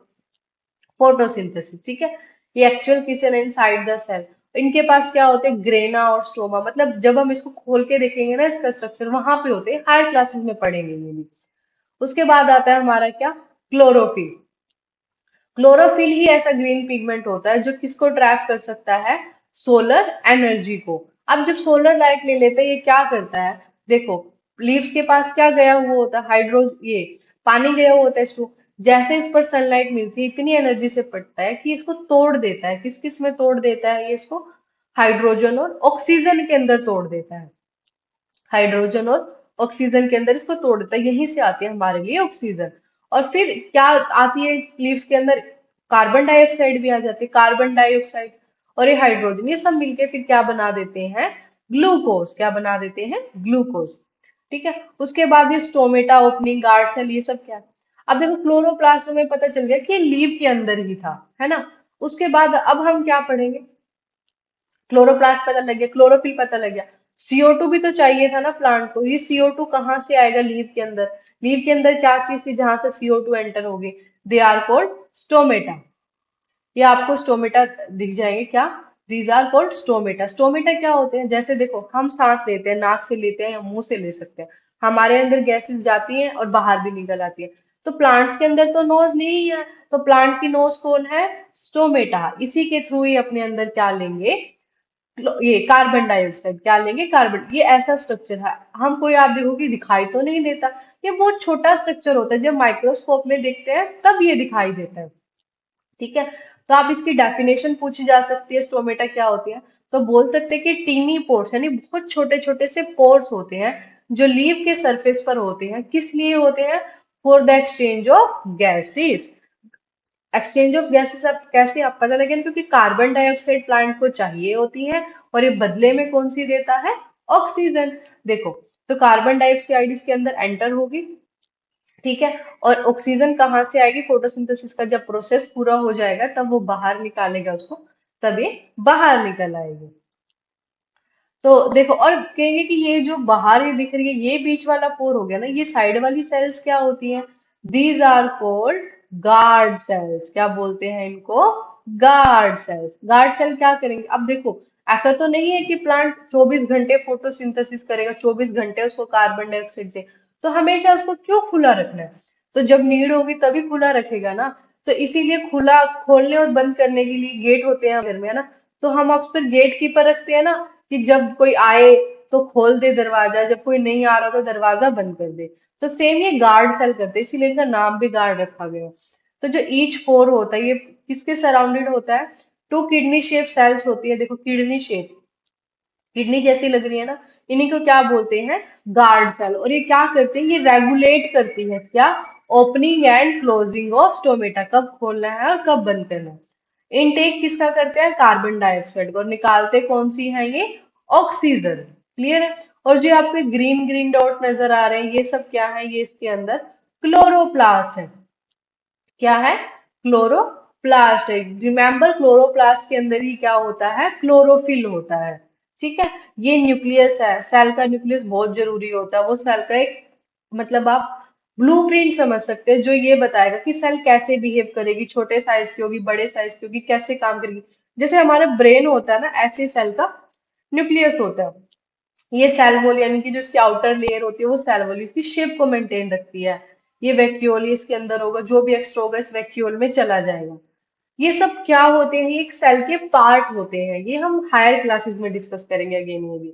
photosynthesis. ठीक है। ये actual kitchen inside the cell. इनके पास क्या होते हैं? ग्रेना और स्टोमा। मतलब जब हम इसको खोल के देखेंगे ना, इसका स्ट्रक्चर वहां पे होते हैं, हायर क्लासेस में पढ़ेंगे ये भी। उसके बाद आता है हमारा क्या? क्लोरोफिल। क्लोरोफिल ही ऐसा ग्रीन पिगमेंट होता है जो किसको ट्रैप कर सकता है? सोलर एनर्जी को। अब जब सोलर लाइट ले लेते हैं, ये क्या करता है? देखो, लीव्स के पास क्या गया हुआ होता है? ये पानी गया हुआ होता है इसको। जैसे इस पर सनलाइट मिलती है, इतनी एनर्जी से पड़ता है कि इसको तोड़ देता है। किस किस में तोड़ देता है ये इसको? हाइड्रोजन और ऑक्सीजन के अंदर तोड़ देता है। हाइड्रोजन और ऑक्सीजन के अंदर इसको तोड़ देता है। यहीं से आती है हमारे लिए ऑक्सीजन। और फिर क्या आती है लीव्स के अंदर? कार्बन डाइऑक्साइड भी आ जाती है। कार्बन डाइऑक्साइड और ये हाइड्रोजन, ये सब मिलके फिर क्या बना देते हैं? ग्लूकोज। क्या बना देते हैं? ग्लूकोज। ठीक है। उसके बाद ये स्टोमेटा, ओपनिंग, गार्ड सेल, ये सब क्या है? अब देखो, क्लोरोप्लास्ट में पता चल गया कि ये लीव के अंदर ही था, है ना। उसके बाद अब हम क्या पढ़ेंगे? क्लोरोप्लास्ट पता लग गया, क्लोरोफिल पता लग गया। CO2 भी तो चाहिए था ना प्लांट को। ये CO2 कहाँ से आएगा लीव के अंदर? लीव के अंदर क्या चीज थी जहां से CO2 एंटर होगी? They are called stomata. ये आपको स्टोमेटा दिख जाएंगे क्या? These are called stomata. Stomata क्या होते हैं? जैसे देखो, हम सांस लेते हैं, नाक से लेते हैं या मुंह से ले सकते हैं। हमारे अंदर गैसेस जाती हैं और बाहर भी निकल आती है। तो प्लांट्स के अंदर तो नोज नहीं है, तो प्लांट की नोज कौन है? स्टोमेटा। इसी के थ्रू ही अपने अंदर क्या लेंगे? ये कार्बन डाइऑक्साइड। क्या लेंगे? कार्बन। ये ऐसा स्ट्रक्चर है, हम कोई आप देखोगे दिखाई तो नहीं देता। ये बहुत छोटा स्ट्रक्चर होता है, जब माइक्रोस्कोप में देखते हैं तब ये दिखाई देता है। ठीक है। तो आप इसकी डेफिनेशन पूछी जा सकती है, स्टोमेटा क्या होती है। तो बोल सकते हैं कि टीनी पोर्स, यानी बहुत छोटे छोटे से पोर्स होते हैं जो लीव के सरफेस पर होते हैं। किस लिए होते हैं? For the exchange of gases. Exchange of gases अब कैसे आप पता लगे? क्योंकि कार्बन डाइऑक्साइड प्लांट को चाहिए होती है, और ये बदले में कौन सी देता है? ऑक्सीजन। देखो, तो कार्बन डाइऑक्साइड इसके अंदर एंटर होगी। ठीक है। और ऑक्सीजन कहाँ से आएगी? फोटोसिंथेसिस का जब प्रोसेस पूरा हो जाएगा तब वो बाहर निकालेगा उसको, तब ये बाहर निकल आएगी। तो देखो, और कहेंगे कि ये जो बाहर ये दिख रही है, ये बीच वाला पोर हो गया ना, ये साइड वाली सेल्स क्या होती हैं? These are called guard cells. क्या बोलते हैं इनको? Guard cells. गार्ड सेल क्या करेंगे? अब देखो, ऐसा तो नहीं है कि प्लांट 24 घंटे फोटोसिंथेसिस करेगा, 24 घंटे उसको कार्बन डाइऑक्साइड दे। तो हमेशा उसको क्यों खुला रखना है? तो जब नीड होगी तभी खुला रखेगा ना। तो इसीलिए खुला खोलने और बंद करने के लिए गेट होते हैं घर में, है ना। तो हम अब तो गेट कीपर रखते हैं ना, कि जब कोई आए तो खोल दे दरवाजा, जब कोई नहीं आ रहा तो दरवाजा बंद कर दे। तो सेम ये गार्ड सेल करते हैं, इसीलिए इनका नाम भी गार्ड रखा गया है। तो जो ईच पोर होता है, ये किसके सराउंडेड होता है? टू किडनी शेप सेल्स होती है। देखो, किडनी शेप, किडनी जैसी लग रही है ना, इन्हीं को क्या बोलते हैं? Guard cell. और ये क्या करते हैं? ये रेगुलेट करती है। क्या? Opening and closing of stomata, कब खोलना है और कब बंद करना है। इनटेक किसका करते हैं, कार्बन डाइऑक्साइड को, और निकालते कौन सी है ये, ऑक्सीजन। क्लियर है। और जो आपके ग्रीन ग्रीन डॉट नजर आ रहे हैं ये सब क्या है, ये इसके अंदर क्लोरोप्लास्ट है। क्या है, क्लोरोप्लास्ट है। रिमेंबर क्लोरोप्लास्ट के अंदर ही क्या होता है, क्लोरोफिल होता है। ठीक है। ये न्यूक्लियस है, सेल का न्यूक्लियस बहुत जरूरी होता है, वो सेल का एक मतलब आप ब्लूप्रिंट समझ सकते हैं जो ये बताएगा कि सेल कैसे बिहेव करेगी, छोटे साइज की होगी, बड़े साइज की होगी, कैसे काम करेगी। जैसे हमारा ब्रेन होता है ना, ऐसे सेल का न्यूक्लियस होता है। ये सेल वॉल यानी कि जो इसकी आउटर लेयर होती है वो सेल वॉल इसकी शेप को मेंटेन रखती है। ये वैक्यूल इसके अंदर होगा, जो भी एक्स्ट्रा होगा इस वैक्यूल में चला जाएगा। ये सब क्या होते हैं, ये एक सेल के पार्ट होते हैं, ये हम हायर क्लासेस में डिस्कस करेंगे अगेन ये भी।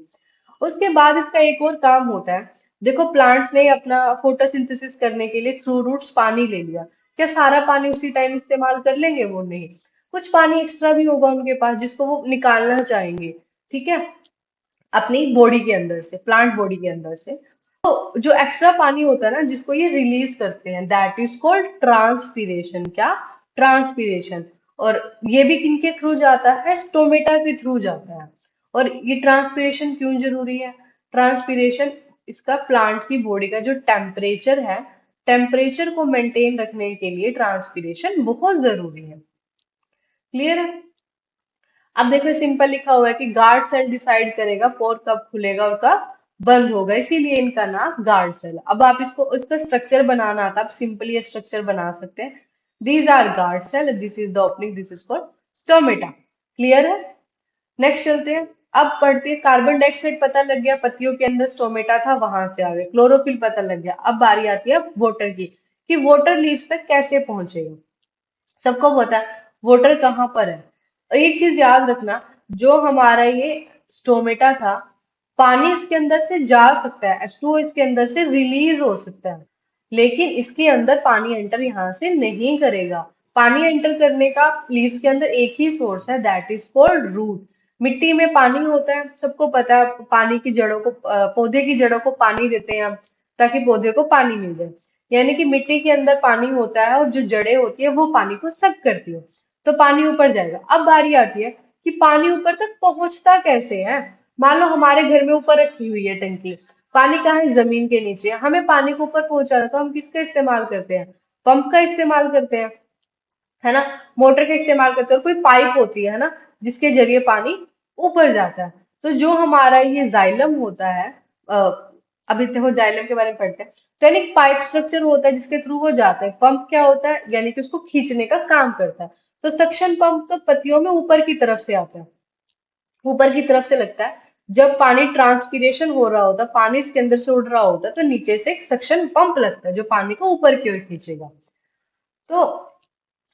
उसके बाद इसका एक और काम होता है। देखो प्लांट्स ने अपना फोटोसिंथेसिस करने के लिए थ्रू रूट्स पानी ले लिया, क्या सारा पानी उसी टाइम इस्तेमाल कर लेंगे, वो नहीं, कुछ पानी एक्स्ट्रा भी होगा उनके पास जिसको वो निकालना चाहेंगे। ठीक है, अपनी बॉडी के अंदर से, प्लांट बॉडी के अंदर से। तो जो एक्स्ट्रा पानी होता है ना जिसको ये रिलीज करते हैं, दैट इज कॉल्ड ट्रांसपीरेशन। क्या, ट्रांसपीरेशन। और ये भी किनके थ्रू जाता है, स्टोमेटा के थ्रू जाता है। और ये ट्रांसपीरेशन क्यों जरूरी है, ट्रांसपीरेशन इसका प्लांट की बॉडी का जो टेम्परेचर है, टेम्परेचर को मेंटेन रखने के लिए ट्रांसपीरेशन बहुत जरूरी है। क्लियर है। अब देखो सिंपल लिखा हुआ है कि गार्ड सेल डिसाइड करेगा पोर कब खुलेगा और कब बंद होगा, इसीलिए इनका नाम गार्ड सेल। अब आप इसको इसका स्ट्रक्चर बनाना आता, आप सिंपली स्ट्रक्चर बना सकते हैं। These are guard cell, this is the opening, this is for stomata. Clear है। नेक्स्ट चलते हैं। अब पढ़ते हैं, कार्बन डाइऑक्साइड पता लग गया, पत्तियों के अंदर स्टोमेटा था वहां से आ गए, क्लोरोफिल पता लग गया। अब बारी आती है वाटर की, कि वाटर लीव्स तक कैसे पहुंचेगा। सबको पता है वोटर कहाँ पर है। और एक चीज याद रखना, जो हमारा ये स्टोमेटा था, पानी इसके अंदर से जा सकता है, H2O इसके अंदर से रिलीज हो सकता है, लेकिन इसके अंदर पानी एंटर यहाँ से नहीं करेगा। पानी एंटर करने का लीव्स के अंदर एक ही सोर्स है, दैट इज कॉल्ड रूट। मिट्टी में पानी होता है, सबको पता है, पानी की जड़ों को पौधे की जड़ों को पानी देते हैं हम, ताकि पौधे को पानी मिल जाए। यानी कि मिट्टी के अंदर पानी होता है और जो जड़ें होती है वो पानी को सक करती है, तो पानी ऊपर जाएगा। अब बारी आती है कि पानी ऊपर तक पहुंचता कैसे है। मान लो हमारे घर में ऊपर रखी हुई है टंकी, पानी कहाँ है, जमीन के नीचे है, हमें पानी को ऊपर पहुंचाना है, तो हम किसका इस्तेमाल करते हैं, पंप का इस्तेमाल करते हैं, है ना, मोटर का इस्तेमाल करते हैं। और कोई पाइप होती है ना जिसके जरिए पानी ऊपर जाता है। तो जो हमारा ये जाइलम होता है, अभी देखो जाइलम के बारे में पढ़ते हैं। तो यानी पाइप स्ट्रक्चर होता है जिसके थ्रू वो जाता है। पंप क्या होता है, यानी कि उसको खींचने का काम करता है। तो सक्शन पंप तो पत्तियों में ऊपर की तरफ से आता है, ऊपर की तरफ से लगता है। जब पानी ट्रांसपीरेशन हो रहा होता है, पानी इसके अंदर से उड़ रहा होता है, तो नीचे से एक सक्शन पंप लगता है जो पानी को ऊपर की ओर खींचेगा। तो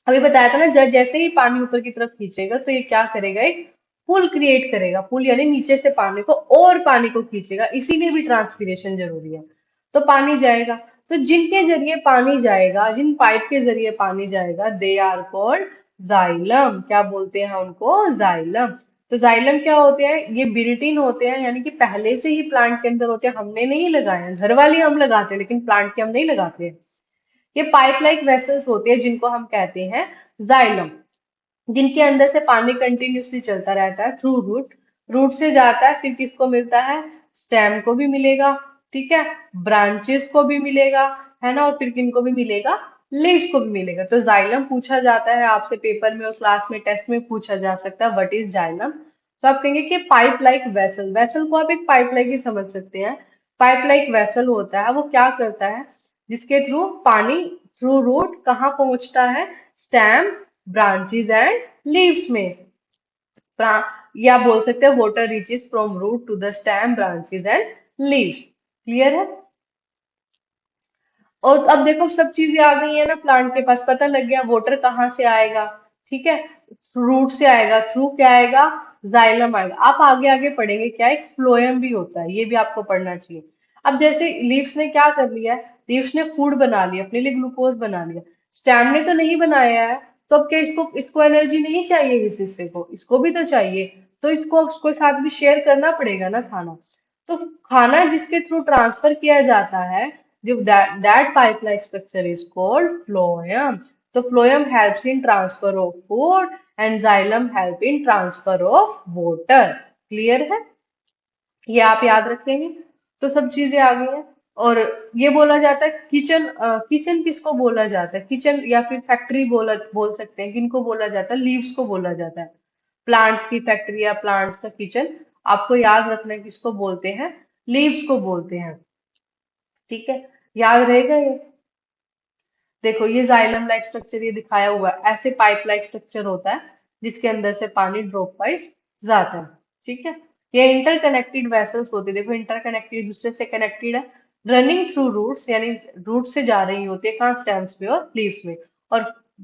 अभी बताया था ना, जैसे ही पानी ऊपर की तरफ खींचेगा तो ये क्या करेगा, एक पुल क्रिएट करेगा। पुल यानी नीचे से पानी को और पानी को खींचेगा, इसीलिए भी ट्रांसपीरेशन जरूरी है। तो पानी जाएगा, तो जिनके जरिए पानी जाएगा, जिन पाइप के जरिए पानी जाएगा, दे आर कॉल्ड जाइलम। क्या बोलते हैं उनको, जाइलम। तो जाइलम क्या होते हैं, ये बिल्ट इन होते हैं, यानी कि पहले से ही प्लांट के अंदर होते हैं, हमने नहीं लगाए हैं, घर वाले हम लगाते हैं लेकिन प्लांट के हम नहीं लगाते हैं। ये पाइप लाइक वेसल्स होते हैं जिनको हम कहते हैं जाइलम, जिनके अंदर से पानी कंटिन्यूसली चलता रहता है थ्रू रूट। रूट से जाता है, फिर किसको मिलता है, स्टेम को भी मिलेगा, ठीक है, ब्रांचेस को भी मिलेगा, है ना, और फिर किनको भी मिलेगा, लीव्स को भी मिलेगा। तो जाइलम पूछा जाता है आपसे पेपर में और क्लास में टेस्ट में पूछा जा सकता है, व्हाट इज जाइलम। तो आप कहेंगे कि पाइप लाइक वेसल, वेसल को आप एक पाइप लाइक ही समझ सकते हैं। पाइप लाइक वेसल होता है, वो क्या करता है, जिसके थ्रू पानी थ्रू रूट कहाँ पहुंचता है, स्टेम, ब्रांचेस एंड लीव्स में। या बोल सकते हैं water reaches from root to the stem, branches and leaves. Clear है। और अब देखो सब चीजें आ गई है ना, प्लांट के पास पता लग गया वाटर कहाँ से आएगा, ठीक है, रूट से आएगा, थ्रू क्या आएगा, जाइलम आएगा। आप आगे आगे पढ़ेंगे क्या, एक फ्लोएम भी होता है, ये भी आपको पढ़ना चाहिए। अब जैसे लीव्स ने क्या कर लिया है, लीव्स ने फूड बना लिया, अपने लिए ग्लूकोज बना लिया, स्टेम ने तो नहीं बनाया है। तो अब क्या इसको इसको एनर्जी नहीं चाहिए, इस हिस्से को, इसको भी तो चाहिए। तो इसको उसको साथ भी शेयर करना पड़ेगा ना खाना। तो खाना जिसके थ्रू ट्रांसफर किया जाता है, जो that pipe-like structure is called phloem. तो phloem helps in transfer of food and xylem help in transfer of water. Clear है? ये आप याद रखेंगे। तो सब चीजें आ गई हैं। और ये बोला जाता है किचन, किचन किसको बोला जाता है? किचन या फिर फैक्ट्री बोल सकते हैं। किनको बोला जाता है? लीव्स को बोला जाता है। प्लांट्स की फैक्ट्री या प्लांट्स का किचन, आपको याद रखना है किसको बोलते हैं? लीव्स को बोलते हैं। ठीक है, याद रहेगा ये। देखो ये जाइलम लाइक स्ट्रक्चर ये दिखाया हुआ है, ऐसे पाइप लाइक स्ट्रक्चर होता है जिसके अंदर से पानी ड्रॉप वाइज जाता है। ठीक है, ये इंटरकनेक्टेड वेसल्स होते हैं। देखो इंटरकनेक्टेड, दूसरे से कनेक्टेड है, रनिंग थ्रू रूट्स, यानी रूट से जा रही होती है कहाँ? स्टेम्स में और लीव्स में। और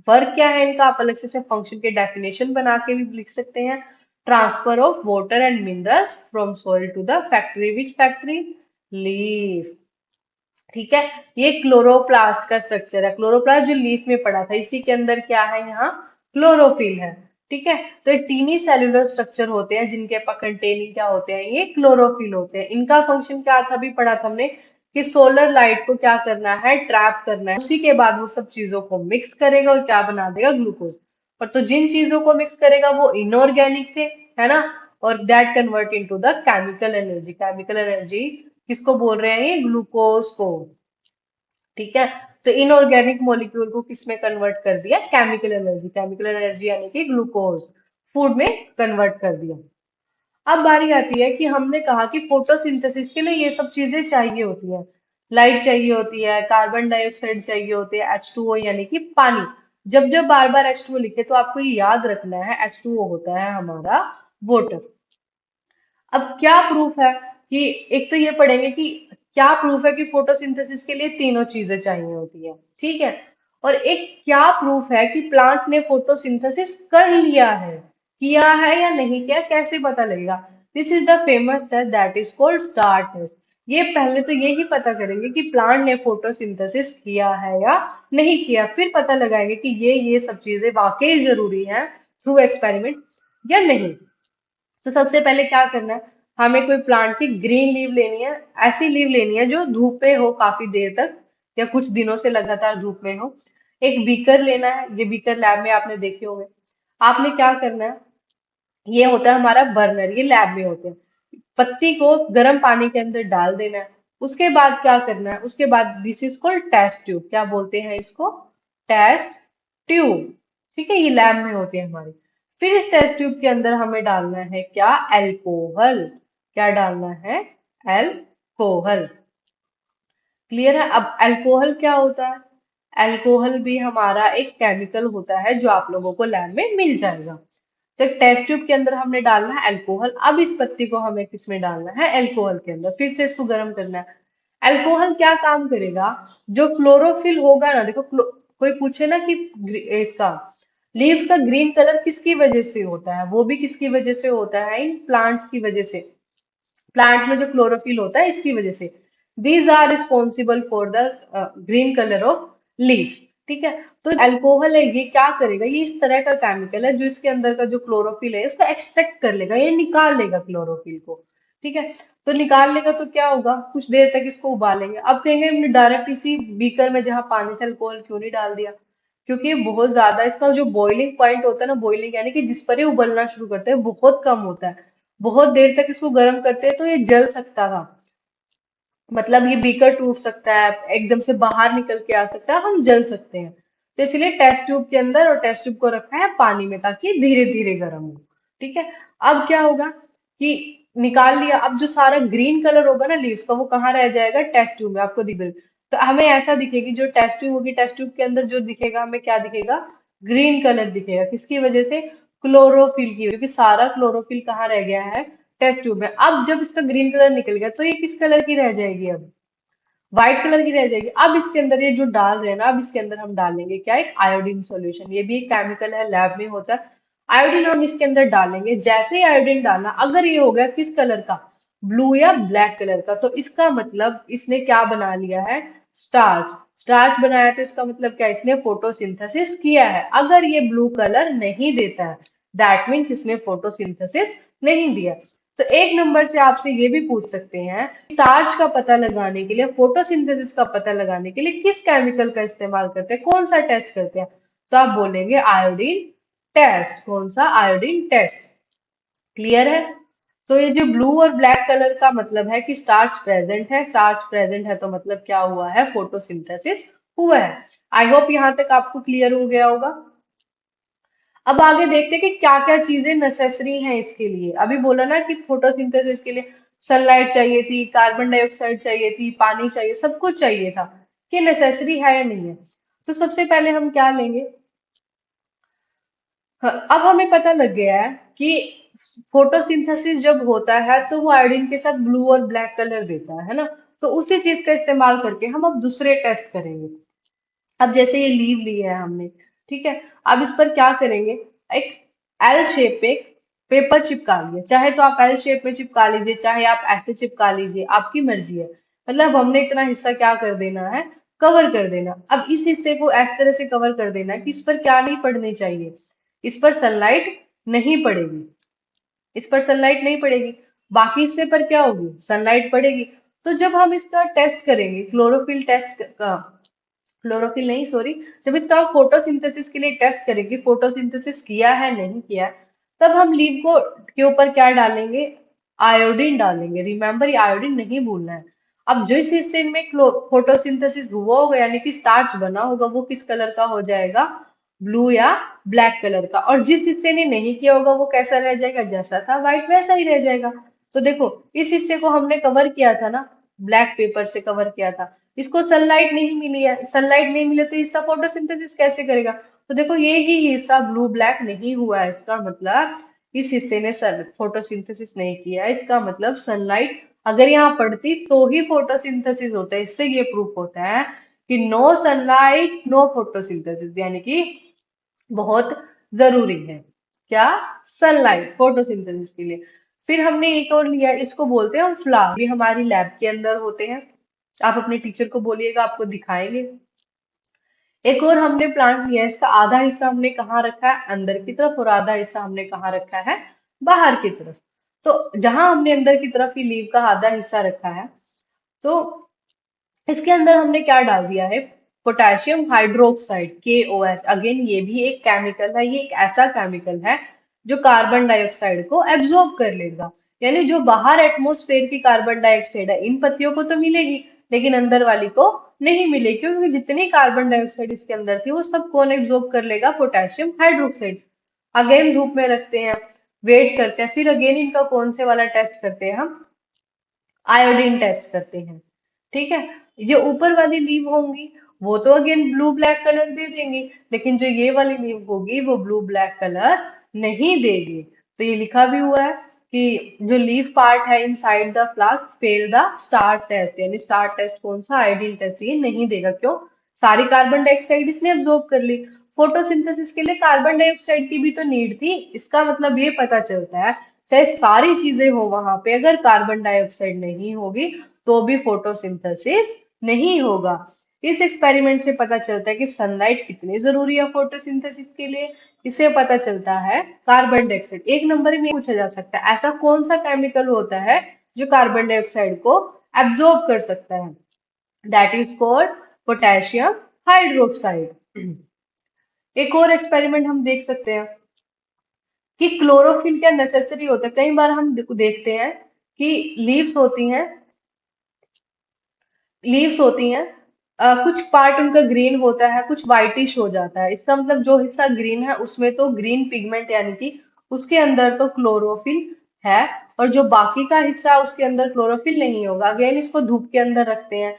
वर्क क्या है इनका? आप अलग से फंक्शन के डेफिनेशन बना के भी लिख सकते हैं। Transfer of water and minerals from soil to the factory. Which factory? Leaf. ठीक है, ये क्लोरोप्लास्ट का स्ट्रक्चर है। क्लोरोप्लास्ट जो लीफ में पड़ा था, इसी के अंदर क्या है? यहाँ क्लोरोफिल है। ठीक है, तो ये टीनी सेल्यूलर स्ट्रक्चर होते हैं जिनके कंटेनिंग क्या होते हैं? ये क्लोरोफिल होते हैं। इनका फंक्शन क्या था? अभी पढ़ा था हमने कि सोलर लाइट को क्या करना है? ट्रैप करना है। उसी के बाद वो सब चीजों को मिक्स करेगा और क्या बना देगा? ग्लूकोज। और तो जिन चीजों को मिक्स करेगा वो इनऑर्गेनिक थे, है ना, और that convert into the chemical energy. Chemical energy किसको बोल रहे हैं? ये ग्लूकोज को। ठीक है, तो इनऑर्गेनिक मॉलिक्यूल को किस में कन्वर्ट कर दिया? Chemical energy. केमिकल एनर्जी यानी कि ग्लूकोज, फूड में कन्वर्ट कर दिया। अब बारी आती है कि हमने कहा कि फोटोसिंथेसिस के लिए ये सब चीजें चाहिए होती है। लाइट चाहिए होती है, कार्बन डाइऑक्साइड चाहिए होती है, H2O यानी कि पानी। जब जब बार बार H2O लिखे तो आपको ये याद रखना है H2O होता है हमारा वाटर। अब क्या प्रूफ है कि, एक तो ये पढ़ेंगे कि क्या प्रूफ है कि फोटोसिंथेसिस के लिए तीनों चीजें चाहिए होती है। ठीक है, और एक क्या प्रूफ है कि प्लांट ने फोटोसिंथेसिस कर लिया है, किया है या नहीं किया, कैसे पता लगेगा? This is the famous test that is called star test. ये पहले तो यही पता करेंगे कि प्लांट ने फोटोसिंथेसिस किया है या नहीं किया, फिर पता लगाएंगे कि ये सब चीजें वाकई जरूरी है थ्रू एक्सपेरिमेंट या नहीं। तो सबसे पहले क्या करना है? हमें कोई प्लांट की ग्रीन लीव लेनी है। ऐसी लीव लेनी है जो धूप पे हो काफी देर तक या कुछ दिनों से लगातार धूप में हो। एक बीकर लेना है, ये बीकर लैब में आपने देखे होंगे। आपने क्या करना है? ये होता है हमारा बर्नर, ये लैब में होते हैं। पत्ती को गर्म पानी के अंदर डाल देना है। उसके बाद क्या करना है? उसके बाद this is called test tube. क्या बोलते हैं इसको? Test tube. ठीक है, ये लैब में होते हैं हमारे। फिर इस टेस्ट ट्यूब के अंदर हमें डालना है क्या? अल्कोहल। क्या डालना है? अल्कोहल। क्लियर है? अब अल्कोहल क्या होता है? अल्कोहल भी हमारा एक केमिकल होता है जो आप लोगों को लैब में मिल जाएगा। तो टेस्ट ट्यूब के अंदर हमने डालना है अल्कोहल। अब इस पत्ती को हमें किस में डालना है? अल्कोहल के अंदर। फिर से इसको गर्म करना है। अल्कोहल क्या काम करेगा? जो क्लोरोफिल होगा ना, देखो कोई पूछे ना कि इसका लीव्स का ग्रीन कलर किसकी वजह से होता है? वो भी किसकी वजह से होता है? इन प्लांट्स की वजह से। प्लांट्स में जो क्लोरोफिल होता है इसकी वजह से। These are responsible for the green colour of leaves. ठीक है, तो अल्कोहल है, ये क्या करेगा? ये इस तरह का केमिकल है जो इसके अंदर का जो क्लोरोफिल है इसको एक्सट्रैक्ट कर लेगा, ये निकाल लेगा क्लोरोफिल को। ठीक है, तो निकाल लेगा तो क्या होगा? कुछ देर तक इसको उबालेंगे। अब कहेंगे हमने डायरेक्ट इसी बीकर में जहां पानी था अल्कोहल क्यों नहीं डाल दिया? क्योंकि ये बहुत ज्यादा, इसका जो बॉइलिंग पॉइंट होता है ना, बॉइलिंग यानी कि जिस पर ये उबलना शुरू करते हैं, बहुत कम होता है। बहुत देर तक इसको गर्म करते हैं तो ये जल सकता था। मतलब ये बीकर टूट सकता है, एकदम से बाहर निकल के आ सकता है, हम जल सकते हैं। तो इसलिए टेस्ट ट्यूब के अंदर, और टेस्ट ट्यूब को रखा है पानी में ताकि धीरे धीरे गर्म हो। ठीक है, अब क्या होगा कि निकाल लिया। अब जो सारा ग्रीन कलर होगा ना लीव्स का, वो कहाँ रह जाएगा? टेस्ट ट्यूब में। आपको दिख तो हमें ऐसा दिखेगी, जो टेस्ट ट्यूब होगी, टेस्ट ट्यूब के अंदर जो दिखेगा हमें क्या दिखेगा? ग्रीन कलर दिखेगा। किसकी वजह से? क्लोरोफिल की, क्योंकि सारा क्लोरोफिल कहाँ रह गया है? टेस्ट ट्यूब में। अब जब इसका ग्रीन कलर निकल गया तो ये किस कलर की रह जाएगी? अब व्हाइट कलर की रह जाएगी। अब इसके अंदर ये जो डाल रहे हैं ना, अब इसके अंदर हम डालेंगे क्या? एक आयोडीन सॉल्यूशन। ये भी एक केमिकल है, लैब में होता है। आयोडीन हम इसके अंदर डालेंगे। जैसे ही आयोडीन डालना, अगर ये हो गया किस कलर का? ब्लू या ब्लैक कलर का, तो इसका मतलब इसने क्या बना लिया है? स्टार्च। स्टार्च बनाया तो इसका मतलब क्या? इसने फोटोसिंथेसिस किया है। अगर ये ब्लू कलर नहीं देता है, दैट मीन्स इसने फोटोसिंथेसिस नहीं दिया। तो एक नंबर से आपसे ये भी पूछ सकते हैं, स्टार्च का पता लगाने के लिए, फोटोसिंथेसिस का पता लगाने के लिए किस केमिकल का इस्तेमाल करते हैं, कौन सा टेस्ट करते हैं? तो आप बोलेंगे आयोडीन टेस्ट। कौन सा? Iodine test. क्लियर है? तो ये जो ब्लू और ब्लैक कलर का मतलब है कि स्टार्च प्रेजेंट है। स्टार्च प्रेजेंट है तो मतलब क्या हुआ है? फोटोसिंथेसिस हुआ है। आई होप यहाँ तक आपको क्लियर हो गया होगा। अब आगे देखते हैं कि क्या क्या चीजें नेसेसरी हैं इसके लिए। अभी बोला ना कि फोटोसिंथेसिस के लिए सनलाइट चाहिए थी, कार्बन डाइऑक्साइड चाहिए थी, पानी चाहिए, सब कुछ चाहिए था। कि नेसेसरी है या नहीं है? तो सबसे पहले हम क्या लेंगे? हाँ, अब हमें पता लग गया है कि फोटोसिंथेसिस जब होता है तो वो आयोडीन के साथ ब्लू और ब्लैक कलर देता है ना। तो उसी चीज का इस्तेमाल करके हम अब दूसरे टेस्ट करेंगे। अब जैसे ये लीव ली है हमने, ठीक है। अब इस पर क्या करेंगे? एक एल शेप पे पेपर चिपका लिया। चाहे तो आप एल शेप में चिपका लीजिए, चाहे आप ऐसे चिपका लीजिए, आपकी मर्जी है। मतलब हमने इतना हिस्सा क्या कर देना है? कवर कर देना। अब इस हिस्से को इस तरह से कवर कर देना है कि इस पर क्या नहीं पड़नी चाहिए? इस पर सनलाइट नहीं पड़ेगी। इस पर सनलाइट नहीं पड़ेगी। बाकी हिस्से पर क्या होगी? सनलाइट पड़ेगी। तो जब हम इसका टेस्ट करेंगे, क्लोरोफिल टेस्ट का, क्लोरोफिल नहीं सॉरी, जब इसका हम फोटोसिंथेसिस के लिए टेस्ट करेंगे, फोटोसिंथेसिस किया है नहीं किया है, तब हम लीव को के ऊपर क्या डालेंगे? आयोडीन डालेंगे। रिमेम्बर, ये आयोडीन नहीं भूलना है। अब जिस हिस्से में फोटोसिंथेसिस हुआ होगा यानी कि स्टार्च बना होगा, वो किस कलर का हो जाएगा? ब्लू या ब्लैक कलर का। और जिस हिस्से ने नहीं किया होगा वो कैसा रह जाएगा? जैसा था व्हाइट वैसा ही रह जाएगा। तो देखो, इस हिस्से को हमने कवर किया था ना, ब्लैक पेपर से कवर किया था। इसको सनलाइट नहीं मिली है, सनलाइट नहीं मिले तो इसका फोटोसिंथेसिस कैसे करेगा? तो देखो, ये ही हिस्सा ब्लू ब्लैक नहीं हुआ है। इसका मतलब इस हिस्से ने फोटोसिंथेसिस नहीं किया है। इसका मतलब सनलाइट अगर यहाँ पड़ती तो ही फोटोसिंथेसिस होता है। इससे ये प्रूफ होता है कि नो सनलाइट नो फोटोसिंथेसिस, यानी कि बहुत जरूरी है क्या? सनलाइट फोटोसिंथेसिस के लिए। फिर हमने एक और लिया, इसको बोलते हैं हम फ्लावर। ये हमारी लैब के अंदर होते हैं। आप अपने टीचर को बोलिएगा, आपको दिखाएंगे। एक और हमने प्लांट लिया है, इसका आधा हिस्सा हमने कहाँ रखा है? अंदर की तरफ। और आधा हिस्सा हमने कहाँ रखा है? बाहर की तरफ। तो जहां हमने अंदर की तरफ की लीव का आधा हिस्सा रखा है, तो इसके अंदर हमने क्या डाल दिया है? Potassium hydroxide, KOH। अगेन ये भी एक केमिकल है। ये एक ऐसा केमिकल है जो कार्बन डाइऑक्साइड को एब्जॉर्ब कर लेगा। यानी जो बाहर एटमॉस्फेयर की कार्बन डाइऑक्साइड है, इन पत्तियों को तो मिलेगी, लेकिन अंदर वाली को नहीं मिलेगी। क्योंकि जितनी कार्बन डाइऑक्साइड इसके अंदर थी वो सब कौन एब्जॉर्ब कर लेगा? Potassium hydroxide. अगेन धूप में रखते हैं, वेट करते हैं, फिर अगेन इनका कौन से वाला टेस्ट करते हैं हम? आयोडीन टेस्ट करते हैं। ठीक है। ये ऊपर वाली लीव होंगी, वो तो अगेन ब्लू ब्लैक कलर दे देंगी, लेकिन जो ये वाली लीव होगी वो ब्लू ब्लैक कलर नहीं देगी। तो ये लिखा भी हुआ है कि जो लीफ पार्ट है inside the flask fail the star test. यानी स्टार टेस्ट कौन सा? Iodine test. ये नहीं देगा। क्यों? सारी कार्बन डाइऑक्साइड इसने अब्जॉर्ब कर ली। फोटोसिंथेसिस के लिए कार्बन डाइऑक्साइड की भी तो नीड थी। इसका मतलब ये पता चलता है, चाहे सारी चीजें हो वहां पे, अगर कार्बन डाइऑक्साइड नहीं होगी तो भी फोटोसिंथेसिस नहीं होगा। इस एक्सपेरिमेंट से पता चलता है कि सनलाइट कितनी जरूरी है फोटोसिंथेसिस के लिए। इससे पता चलता है कार्बन डाइऑक्साइड। एक नंबर में पूछा जा सकता है, ऐसा कौन सा केमिकल होता है जो कार्बन डाइऑक्साइड को एब्जॉर्ब कर सकता है? That is called potassium hydroxide. एक और एक्सपेरिमेंट हम देख सकते हैं कि क्लोरोफिल क्या नेसेसरी होता है। कई बार हम देखते हैं कि लीव्स होती हैं, लीव्स होती हैं, कुछ पार्ट उनका ग्रीन होता है, कुछ वाइटिश हो जाता है। इसका मतलब जो हिस्सा ग्रीन है उसमें तो ग्रीन पिगमेंट यानी कि उसके अंदर तो क्लोरोफिल है, और जो बाकी का हिस्सा है उसके अंदर क्लोरोफिल नहीं होगा। अगेन इसको धूप के अंदर रखते हैं,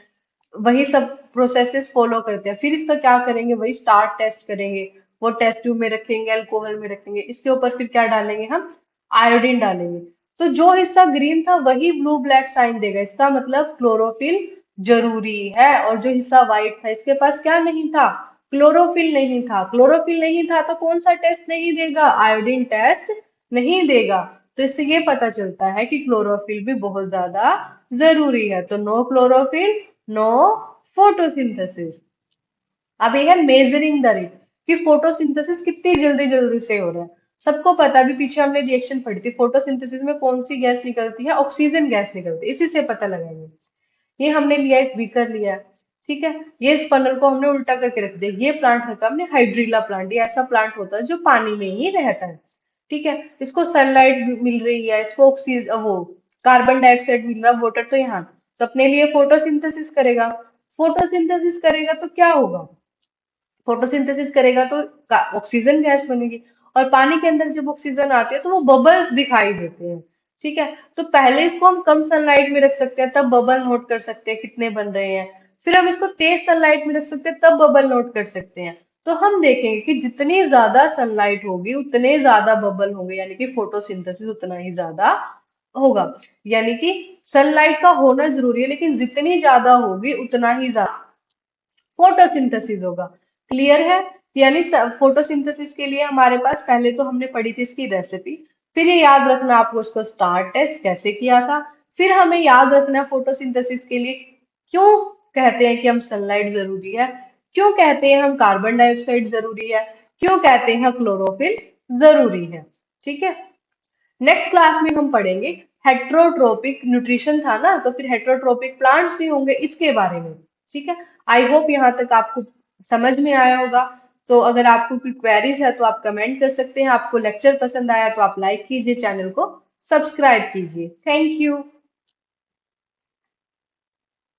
वही सब प्रोसेसेस फॉलो करते हैं। फिर इसका क्या करेंगे? वही स्टार्ट टेस्ट करेंगे। वो टेस्ट ट्यूब में रखेंगे, अल्कोहल में रखेंगे। इसके ऊपर फिर क्या डालेंगे हम? आयोडीन डालेंगे। तो जो हिस्सा ग्रीन था वही ब्लू ब्लैक साइन देगा। इसका मतलब क्लोरोफिल जरूरी है। और जो हिस्सा व्हाइट था इसके पास क्या नहीं था? क्लोरोफिल नहीं था। क्लोरोफिल नहीं था तो कौन सा टेस्ट नहीं देगा? आयोडीन टेस्ट नहीं देगा। तो इससे ये पता चलता है कि क्लोरोफिल भी बहुत ज्यादा जरूरी है। तो नो क्लोरोफिल नो फोटोसिंथेसिस। अब ये है मेजरिंग द रेट, कि फोटोसिंथेसिस कितनी जल्दी जल्दी से हो रहा है। सबको पता है, अभी पीछे हमने रिएक्शन पढ़ी थी, फोटोसिंथेसिस में कौन सी गैस निकलती है, ऑक्सीजन गैस निकलती है, इसी से पता लगाएंगे। ये हमने लिया, एक बीकर लिया, ठीक है। ये इस फनल को हमने उल्टा करके रख दिया। ये प्लांट रखा हमने हाइड्रीला प्लांट, ये ऐसा प्लांट होता है जो पानी में ही रहता है, ठीक है। इसको सनलाइट मिल रही है, इसको ऑक्सीजन, वो कार्बन डाइऑक्साइड मिल रहा है, वाटर तो यहाँ, तो अपने लिए फोटोसिंथेसिस करेगा। फोटोसिंथेसिस करेगा तो क्या होगा, फोटोसिंथेसिस करेगा तो ऑक्सीजन गैस बनेगी, और पानी के अंदर जब ऑक्सीजन आती है तो वो बबल्स दिखाई देते हैं, ठीक है। तो पहले इसको हम कम सनलाइट में रख सकते हैं, तब बबल नोट कर सकते हैं कितने बन रहे हैं। फिर हम इसको तेज सनलाइट में रख सकते हैं, तब बबल नोट कर सकते हैं। तो हम देखेंगे कि जितनी ज्यादा सनलाइट होगी उतने ज्यादा बबल होंगे, यानी कि फोटोसिंथेसिस उतना ही ज्यादा होगा। यानी कि सनलाइट का होना जरूरी है, लेकिन जितनी ज्यादा होगी उतना ही ज्यादा फोटोसिंथेसिस होगा। क्लियर है? यानी फोटोसिंथेसिस के लिए हमारे पास, पहले तो हमने पढ़ी थी इसकी रेसिपी, फिर ये याद रखना आपको उसको स्टार टेस्ट कैसे किया था, फिर हमें याद रखना है फोटोसिंथेसिस के लिए क्यों कहते हैं कि हम सनलाइट जरूरी है, क्यों कहते हैं हम कार्बन डाइऑक्साइड जरूरी है, क्यों कहते हैं क्लोरोफिल जरूरी है, ठीक है। नेक्स्ट क्लास में हम पढ़ेंगे हेट्रोट्रोपिक न्यूट्रिशन, था ना, तो फिर हेट्रोट्रोपिक प्लांट्स भी होंगे, इसके बारे में, ठीक है। आई होप यहाँ तक आपको समझ में आया होगा। तो अगर आपको कोई क्वेरीज है तो आप कमेंट कर सकते हैं। आपको लेक्चर पसंद आया तो आप लाइक कीजिए, चैनल को सब्सक्राइब कीजिए। Thank you.